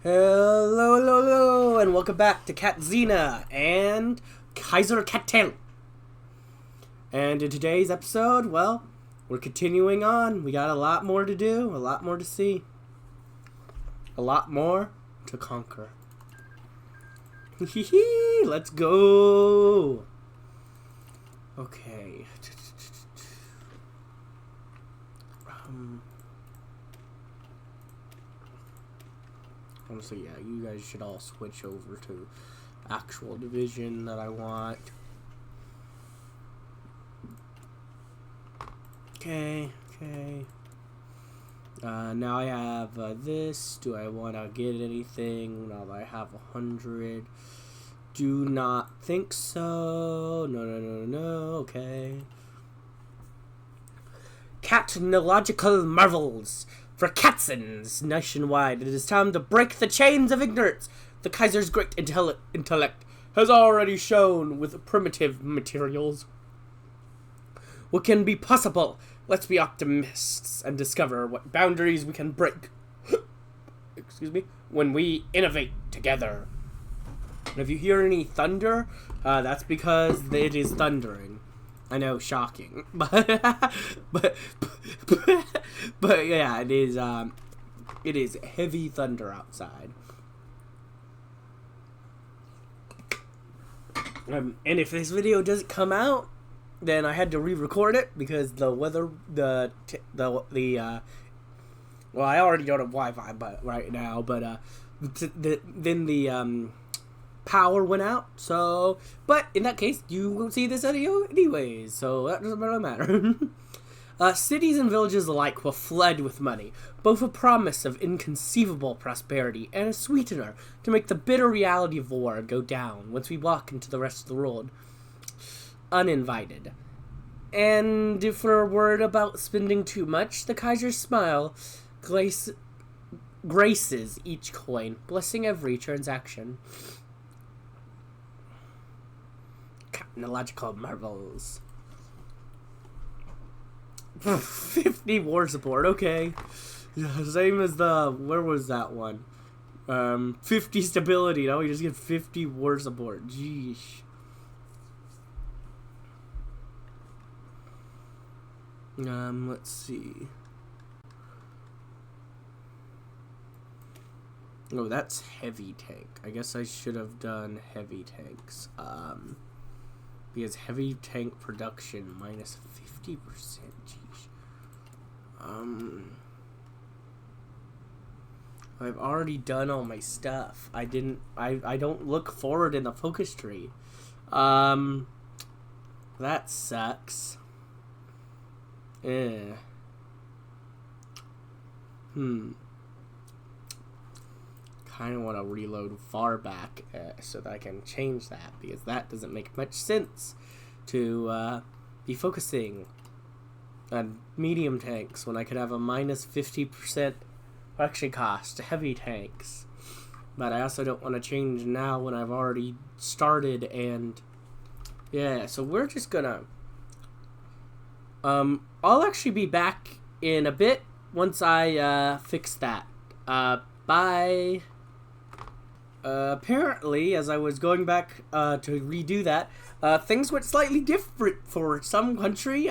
Hello, hello, hello, and welcome back to Katzennia and Kaiser Kattail. And in today's episode, well, we're continuing on. We got a lot more to do, a lot more to see, a lot more to conquer. Let's go. Okay. Honestly, yeah, you guys should all switch over to actual division that I want. Okay. Now I have this. Do I want to get anything now that I have 100? Do not think so. No. Okay. Technological marvels. For Katzens nationwide, it is time to break the chains of ignorance. The Kaiser's great intellect has already shown with primitive materials what can be possible. Let's be optimists and discover what boundaries we can break. Excuse me. When we innovate together. And if you hear any thunder, that's because it is thundering. I know, shocking, but yeah, it is heavy thunder outside. And if this video doesn't come out, then I had to re-record it because the weather, well, I already don't have Wi-Fi, but right now, but then the power went out, so, but in that case, you won't see this video anyways, so that doesn't really matter. Cities and villages alike were flooded with money, both a promise of inconceivable prosperity and a sweetener to make the bitter reality of war go down once we walk into the rest of the world uninvited. And if we're worried about spending too much, the Kaiser's smile graces each coin, blessing every transaction. Technological marvels. 50 war support, okay. Same as where was that one? 50 stability, now we just get 50 war support, jeez. Let's see. Oh, that's heavy tank. I guess I should have done heavy tanks. Because heavy tank production minus 50%. Geez. I've already done all my stuff. I don't look forward in the focus tree. That sucks. Kind of want to reload far back so that I can change that, because that doesn't make much sense to be focusing on medium tanks when I could have a minus 50% production cost to heavy tanks. But I also don't want to change now when I've already started, and yeah, so we're just gonna I'll actually be back in a bit once I fix that. Bye. Apparently, as I was going back to redo that, things went slightly different for some country,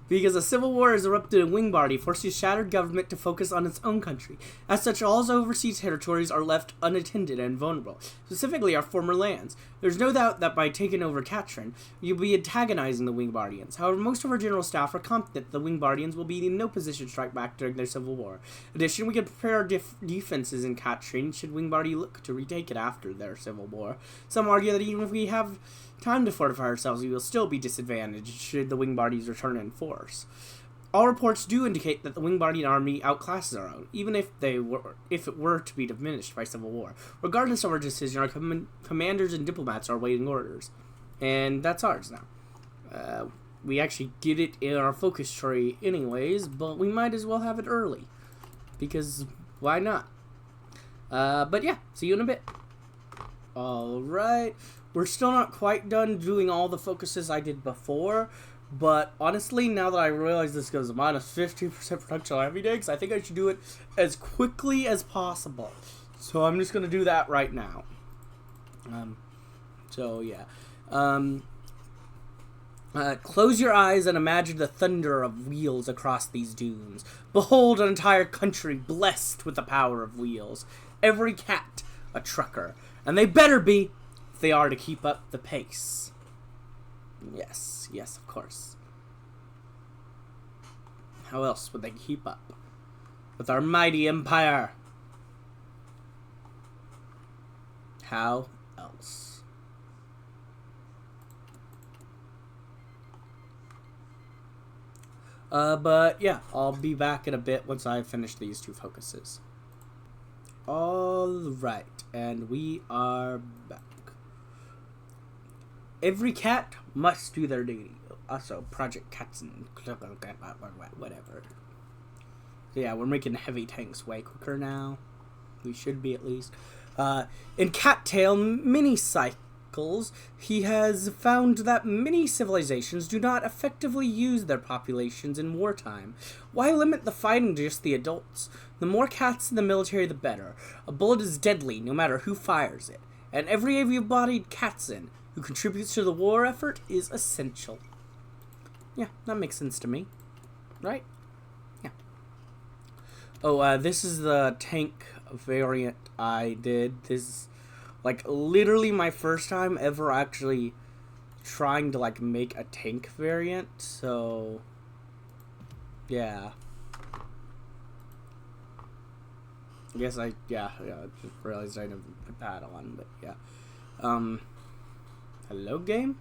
because a civil war has erupted in Wingbardy, forcing a shattered government to focus on its own country. As such, all overseas territories are left unattended and vulnerable, specifically our former lands. There's no doubt that by taking over Katrin, you'll be antagonizing the Wingbardians. However, most of our general staff are confident the Wingbardians will be in no position to strike back during their civil war. In addition, we can prepare our defenses in Katrin should Wingbardy look to retake it after their civil war. Some argue that even if we have time to fortify ourselves, we will still be disadvantaged should the Wingbardies return in force. All reports do indicate that the Wingbardian army outclasses our own, even if it were to be diminished by civil war. Regardless of our decision, our commanders and diplomats are awaiting orders, and that's ours now. We actually get it in our focus tree anyways, but we might as well have it early, because why not? But yeah, see you in a bit. Alright, we're still not quite done doing all the focuses I did before, but honestly, now that I realize this goes minus 50% production on heavy tanks, I think I should do it as quickly as possible. So I'm just gonna do that right now. So yeah. Close your eyes and imagine the thunder of wheels across these dunes. Behold an entire country blessed with the power of wheels. Every cat a trucker. And they better be if they are to keep up the pace. Yes, yes, of course. How else would they keep up with our mighty empire? How else? But yeah, I'll be back in a bit once I finish these two focuses. Alright, and we are back. Every cat must do their duty. Also, Project Katzennia, whatever. So yeah, we're making heavy tanks way quicker now. We should be at least. In Kattail mini cycles, he has found that many civilizations do not effectively use their populations in wartime. Why limit the fighting to just the adults? The more cats in the military, the better. A bullet is deadly, no matter who fires it. And every able-bodied Katzen who contributes to the war effort is essential. Yeah, that makes sense to me. Right? Yeah. Oh, this is the tank variant I did. This is, like, literally my first time ever actually trying to, like, make a tank variant. So, yeah. I guess I just realized I didn't put that on, but yeah. Hello, game?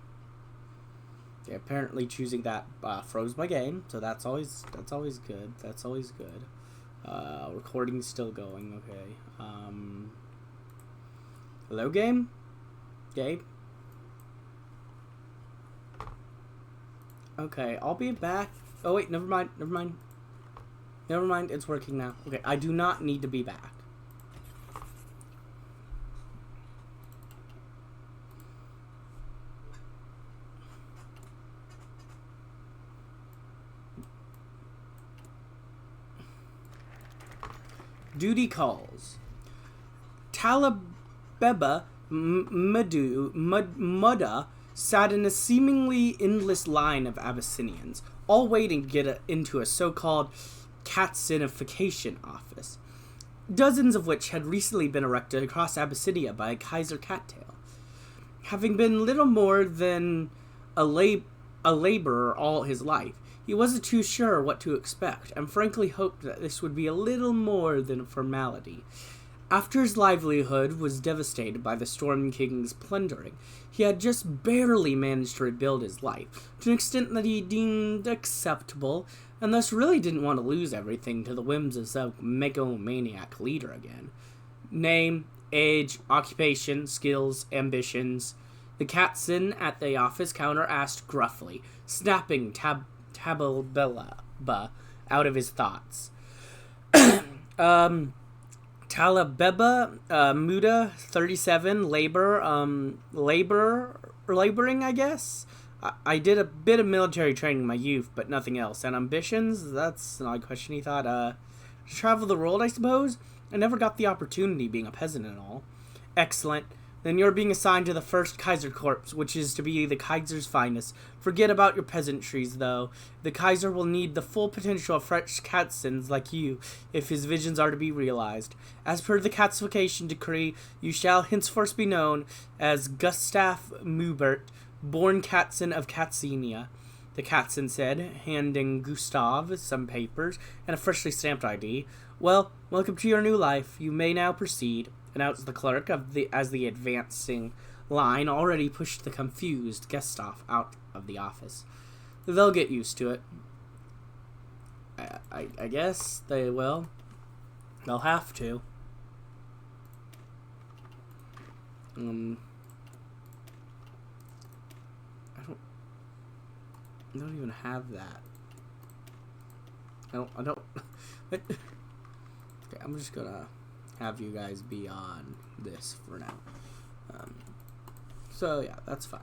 Yeah, apparently choosing that froze my game, so that's always good. That's always good. Recording's still going, okay. Hello, game? Gabe? Okay, I'll be back. Oh, wait, never mind, it's working now. Okay, I do not need to be back. Duty calls. Talabeba Mudda sat in a seemingly endless line of Abyssinians, all waiting to get into a so-called Katzenification office, dozens of which had recently been erected across Abyssinia by Kaiser Kattail. Having been little more than a laborer all his life, he wasn't too sure what to expect, and frankly hoped that this would be a little more than a formality. After his livelihood was devastated by the Storm King's plundering, he had just barely managed to rebuild his life, to an extent that he deemed acceptable, and thus really didn't want to lose everything to the whims of some megalomaniac leader again. Name, age, occupation, skills, ambitions. The Katzen at the office counter asked gruffly, snapping Talabeba out of his thoughts. Talabeba, Muda, 37, laboring, I guess? I did a bit of military training in my youth, but nothing else. And ambitions? That's an odd question, he thought. Travel the world, I suppose? I never got the opportunity, being a peasant and all. Excellent. Then you're being assigned to the first Kaiser Corps, which is to be the Kaiser's finest. Forget about your peasantries, though. The Kaiser will need the full potential of fresh Katzens like you, if his visions are to be realized. As per the Katzenification decree, you shall henceforth be known as Gustav Mubert, born Katzen of Katzennia, the Katzen said, handing Gustav some papers and a freshly stamped ID. Well, welcome to your new life. You may now proceed, announced the clerk as the advancing line already pushed the confused Gustav out of the office. They'll get used to it. I guess they will. They'll have to. I don't even have that. I don't. Okay, I'm just gonna have you guys be on this for now. So yeah, that's fine.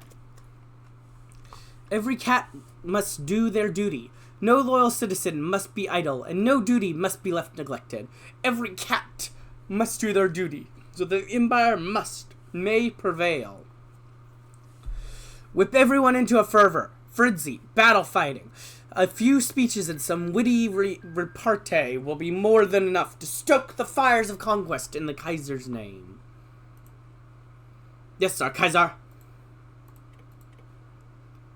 Every cat must do their duty. No loyal citizen must be idle, and no duty must be left neglected. Every cat must do their duty, so the Empire may prevail. Whip everyone into a fervor, frenzy, battle fighting. A few speeches and some witty repartee will be more than enough to stoke the fires of conquest in the Kaiser's name. Yes, sir, Kaiser.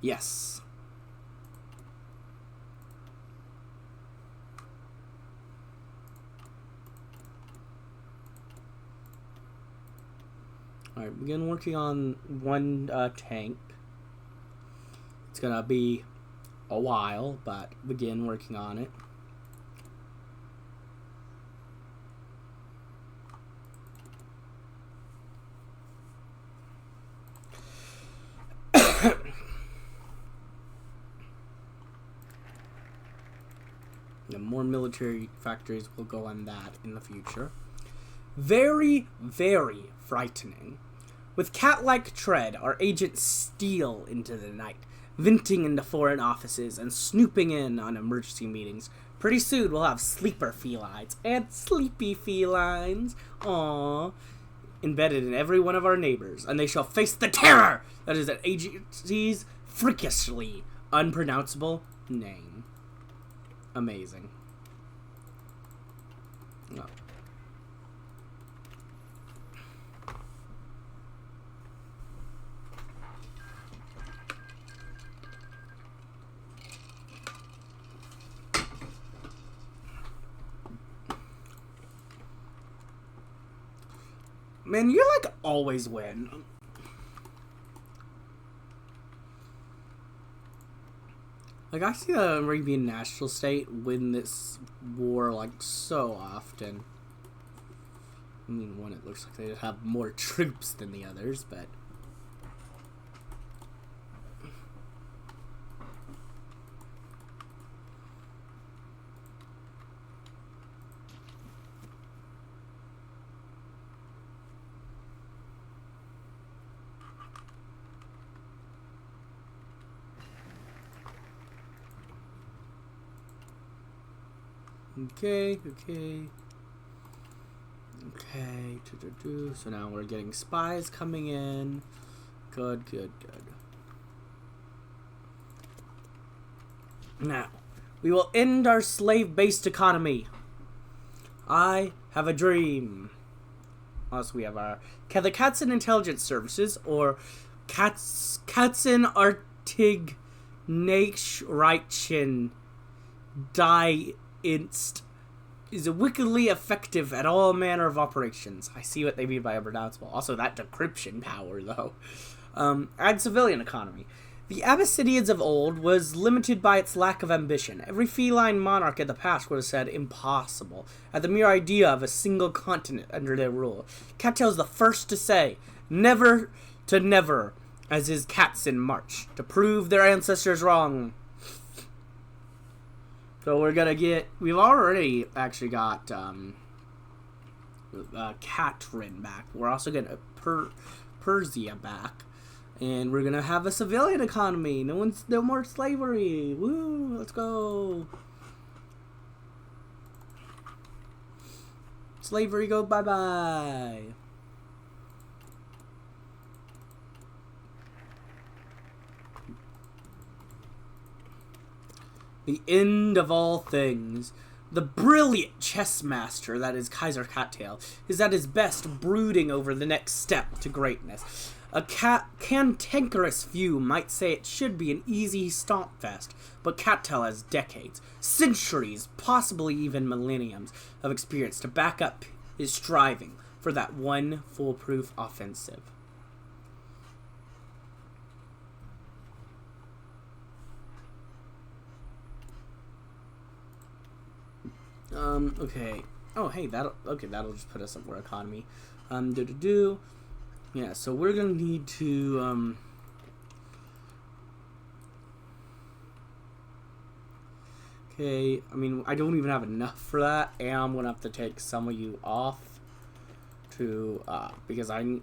Yes. Alright, begin working on one tank. It's gonna be a while, but begin working on it. Yeah, more military factories will go on that in the future. Very, very frightening. With cat-like tread, our agents steal into the night, venting into foreign offices and snooping in on emergency meetings. Pretty soon we'll have sleeper felines and sleepy felines, aww, embedded in every one of our neighbors, and they shall face the terror that is an agency's freakishly unpronounceable name. Amazing. Oh. Man, you're like always win. Like, I see the Arabian National State win this war, like, so often. I mean, one, it looks like they have more troops than the others, but... Okay. So now we're getting spies coming in. Good. Now, we will end our slave-based economy. I have a dream. Also, we have the Katzen Intelligence Services, or Katzen Nachrichten Dienst, is wickedly effective at all manner of operations. I see what they mean by unpronounceable. Also, that decryption power, though. Add civilian economy. The Abyssinians of old was limited by its lack of ambition. Every feline monarch in the past would have said impossible at the mere idea of a single continent under their rule. Kattail is the first to say, never to never, as his Katzen march, to prove their ancestors wrong. So we're gonna get... We've already actually got Katrin back. We're also gonna Persia back. And we're gonna have a civilian economy. No more slavery. Woo! Let's go. Slavery, go bye-bye. The end of all things. The brilliant chess master that is Kaiser Kattail is at his best brooding over the next step to greatness. A cantankerous few might say it should be an easy stomp fest, but Kattail has decades, centuries, possibly even millenniums of experience to back up his striving for that one foolproof offensive. Okay. Oh, hey, that'll just put us up for economy. Yeah, so we're gonna need to, okay, I mean, I don't even have enough for that, and I'm gonna have to take some of you off to, because I'm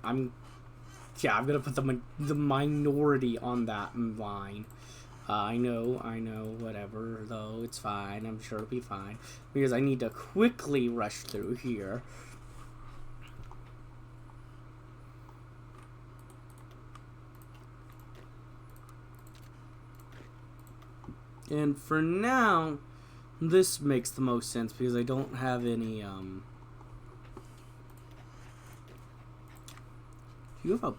gonna put the minority on that line. I know, whatever, though, it's fine, I'm sure it'll be fine, because I need to quickly rush through here. And for now, this makes the most sense because I don't have any, you have a...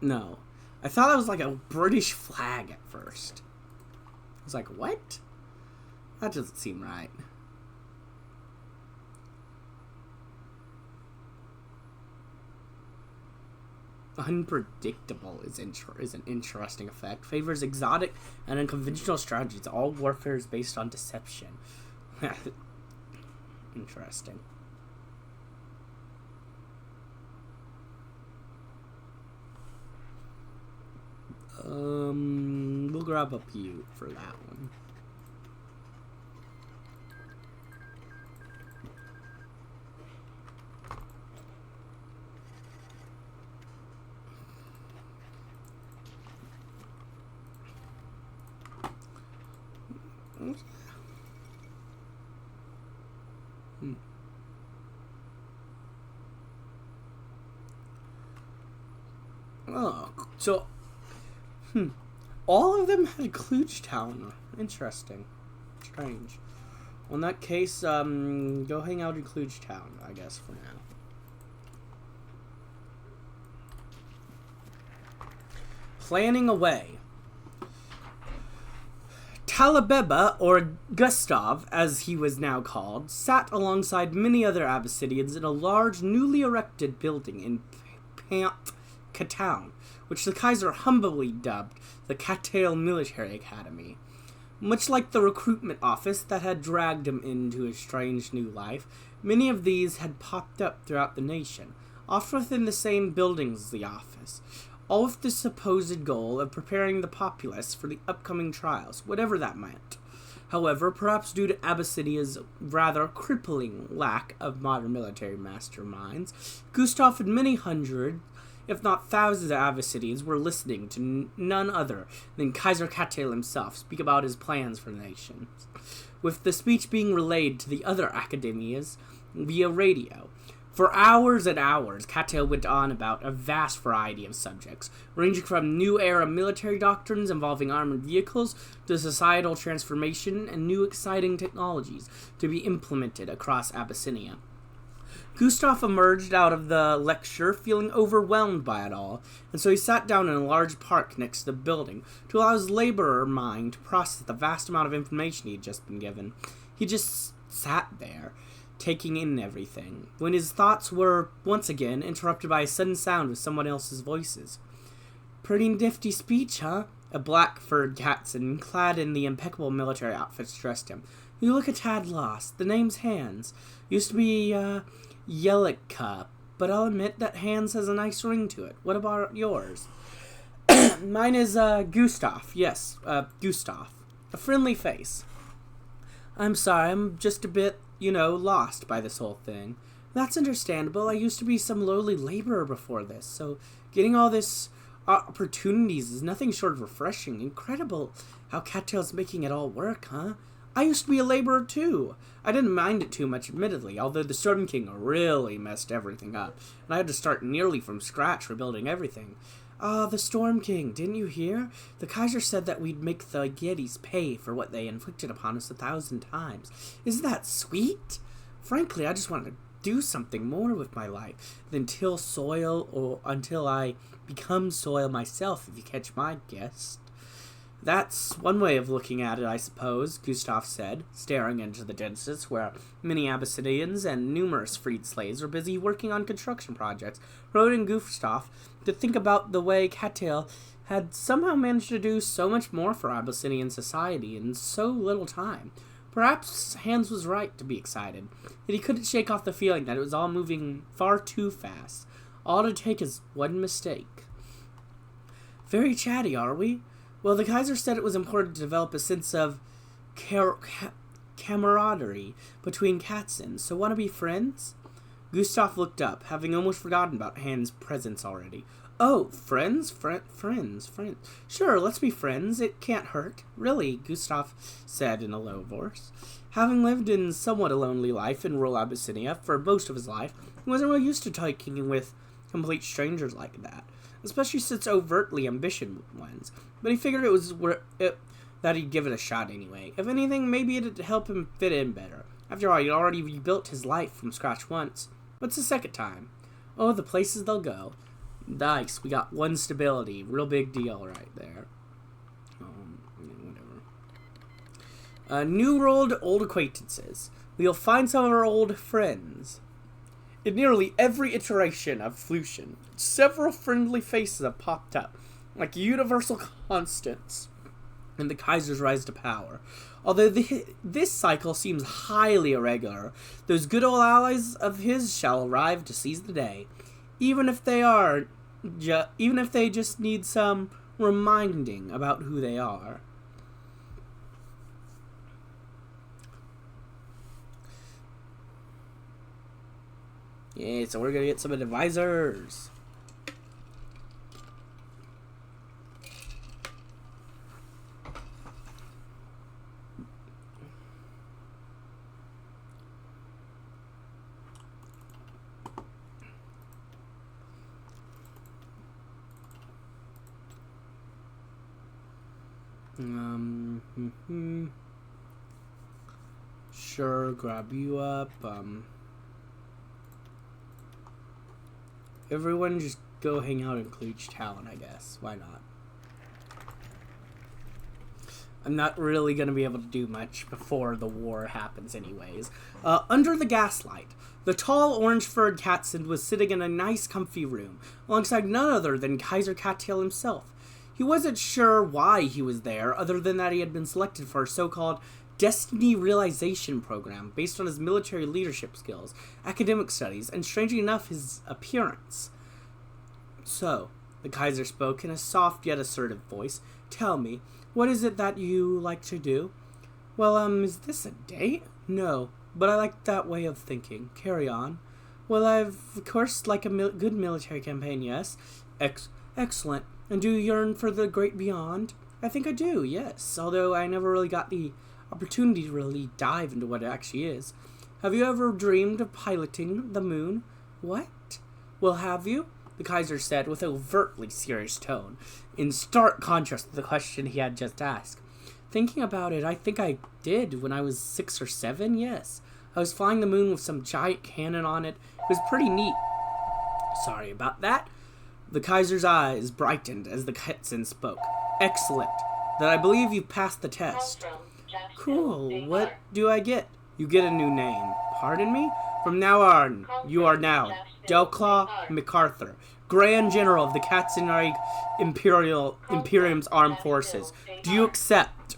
No. I thought that was like a British flag at first. I was like, what? That doesn't seem right. Unpredictable is an interesting effect. Favors exotic and unconventional strategies. All warfare is based on deception. Interesting. We'll grab a pew for that one. Oh, so, all of them had Klugetown. Interesting. Strange. Well, in that case, go hang out in Klugetown, I guess, for now. Planning away. Talabeba, or Gustav, as he was now called, sat alongside many other Abyssinians in a large, newly erected building in Kattail, which the Kaiser humbly dubbed the Kattail Military Academy. Much like the recruitment office that had dragged him into his strange new life, many of these had popped up throughout the nation, often within the same buildings as the office, all with the supposed goal of preparing the populace for the upcoming trials, whatever that meant. However, perhaps due to Abyssinia's rather crippling lack of modern military masterminds, Gustav and many hundred, if not thousands of Abyssinians were listening to none other than Kaiser Kattail himself speak about his plans for the nation. With the speech being relayed to the other academias via radio. For hours and hours, Kattail went on about a vast variety of subjects, ranging from new era military doctrines involving armored vehicles to societal transformation and new exciting technologies to be implemented across Abyssinia. Gustav emerged out of the lecture feeling overwhelmed by it all, and so he sat down in a large park next to the building to allow his laborer mind to process the vast amount of information he had just been given. He just sat there, taking in everything, when his thoughts were, once again, interrupted by a sudden sound of someone else's voices. "Pretty nifty speech, huh?" A black-furred Katzen, clad in the impeccable military outfits, dressed him. "You look a tad lost. The name's Hans. Used to be, Yelica, but I'll admit that Hans has a nice ring to it. What about yours?" "Mine is, Gustav. Yes, Gustav. A friendly face." "I'm sorry, I'm just a bit, lost by this whole thing." "That's understandable. I used to be some lowly laborer before this, so getting all this opportunities is nothing short of refreshing. Incredible how Kattail's making it all work, huh? I used to be a laborer too. I didn't mind it too much, admittedly, although the Storm King really messed everything up, and I had to start nearly from scratch rebuilding everything." "Ah, the Storm King, didn't you hear? The Kaiser said that we'd make the Yetis pay for what they inflicted upon us 1,000 times. Isn't that sweet? Frankly, I just wanted to do something more with my life than till soil or until I become soil myself, if you catch my guess." "That's one way of looking at it, I suppose," Gustav said, staring into the distance where many Abyssinians and numerous freed slaves were busy working on construction projects, promoting Gustav to think about the way Kattail had somehow managed to do so much more for Abyssinian society in so little time. Perhaps Hans was right to be excited, that he couldn't shake off the feeling that it was all moving far too fast. All to take is one mistake. "Very chatty, are we? Well, the Kaiser said it was important to develop a sense of camaraderie between Katzen, so want to be friends?" Gustav looked up, having almost forgotten about Hans' presence already. "Oh, friends? Friends. Sure, let's be friends. It can't hurt. Really," Gustav said in a low voice. Having lived in somewhat a lonely life in rural Abyssinia for most of his life, he wasn't really used to talking with complete strangers like that. especially since overtly ambition wins. But he figured that he'd give it a shot anyway. If anything, maybe it'd help him fit in better. After all, he'd already rebuilt his life from scratch once. What's the second time? Oh, the places they'll go. Nice, we got 1 stability. Real big deal right there. Whatever. New world, old acquaintances. We'll find some of our old friends. In nearly every iteration of Flution, several friendly faces have popped up, like universal constants in the Kaiser's rise to power. Although this cycle seems highly irregular, those good old allies of his shall arrive to seize the day, even if they just need some reminding about who they are. Yeah, so we're gonna get some advisors. Sure, grab you up. Everyone just go hang out in Klooch Town, I guess. Why not? I'm not really going to be able to do much before the war happens anyways. Under the gaslight, the tall, orange-furred Katzen was sitting in a nice, comfy room, alongside none other than Kaiser Kattail himself. He wasn't sure why he was there, other than that he had been selected for a so-called Destiny Realization program based on his military leadership skills, academic studies, and strangely enough, his appearance. So, the Kaiser spoke in a soft yet assertive voice. Tell me, what is it that you like to do? Well, is this a date? No, but I like that way of thinking. Carry on. Well, of course, like a good military campaign, yes. Excellent. And do you yearn for the great beyond? I think I do, yes, although I never really got the opportunity to really dive into what it actually is. Have you ever dreamed of piloting the moon? What? Well, have you? The Kaiser said with an overtly serious tone, in stark contrast to the question he had just asked. Thinking about it, I think I did when I was 6 or 7, yes. I was flying the moon with some giant cannon on it. It was pretty neat. Sorry about that. The Kaiser's eyes brightened as the Katzen spoke. Excellent. Then I believe you passed the test. Cool. What do I get? You get a new name. Pardon me? From now on, you are now Delclaw MacArthur, Grand General of the Katzennia Imperium's Armed Forces. Do you accept?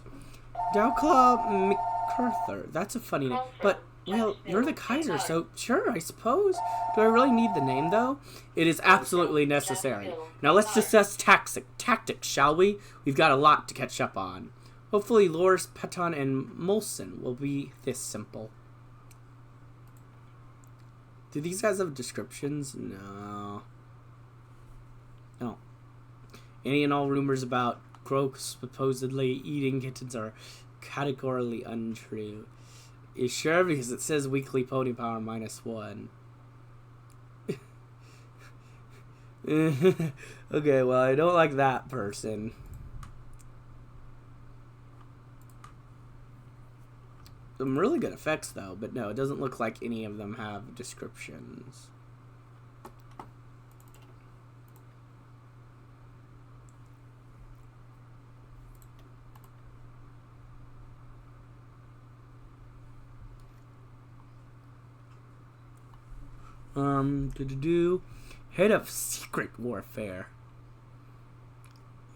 Delclaw MacArthur. That's a funny name. But, well, you're the Kaiser, so sure, I suppose. Do I really need the name, though? It is absolutely necessary. Now let's discuss tactics, shall we? We've got a lot to catch up on. Hopefully Loris, Patton, and Molson will be this simple. Do these guys have descriptions? No. No. Any and all rumors about Croak supposedly eating kittens are categorically untrue. Is sure because it says weekly pony power -1. Okay, well, I don't like that person. Some really good effects, though, but no, it doesn't look like any of them have descriptions. Head of secret warfare.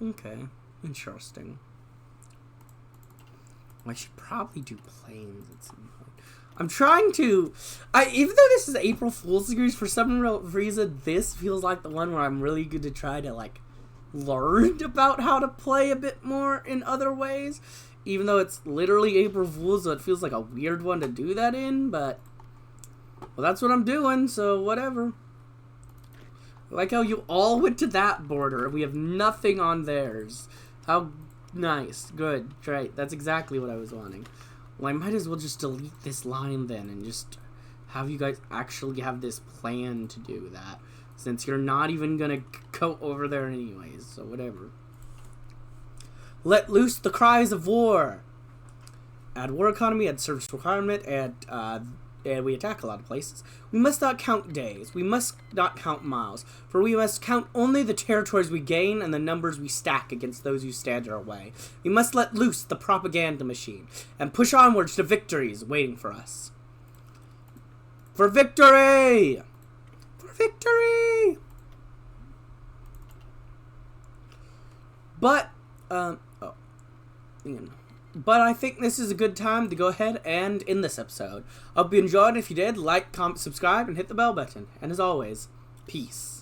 Okay, interesting. I should probably do planes at some point. I'm trying to... even though this is April Fool's Series, for some reason, this feels like the one where I'm really good to try to, like, learn about how to play a bit more in other ways. Even though it's literally April Fool's, so it feels like a weird one to do that in, but... well, that's what I'm doing, so whatever. I like how you all went to that border, and we have nothing on theirs. How... nice. Good. Great. That's exactly what I was wanting. Well, I might as well just delete this line then and just have you guys actually have this plan to do that. since you're not even gonna go over there anyways, so whatever. Let loose the cries of war. Add war economy, add service requirement, and we attack a lot of places. We must not count days. We must not count miles. For we must count only the territories we gain and the numbers we stack against those who stand in our way. We must let loose the propaganda machine and push onwards to victories waiting for us. For victory! For victory! But, but I think this is a good time to go ahead and end this episode. I hope you enjoyed. If you did, like, comment, subscribe, and hit the bell button. And as always, peace.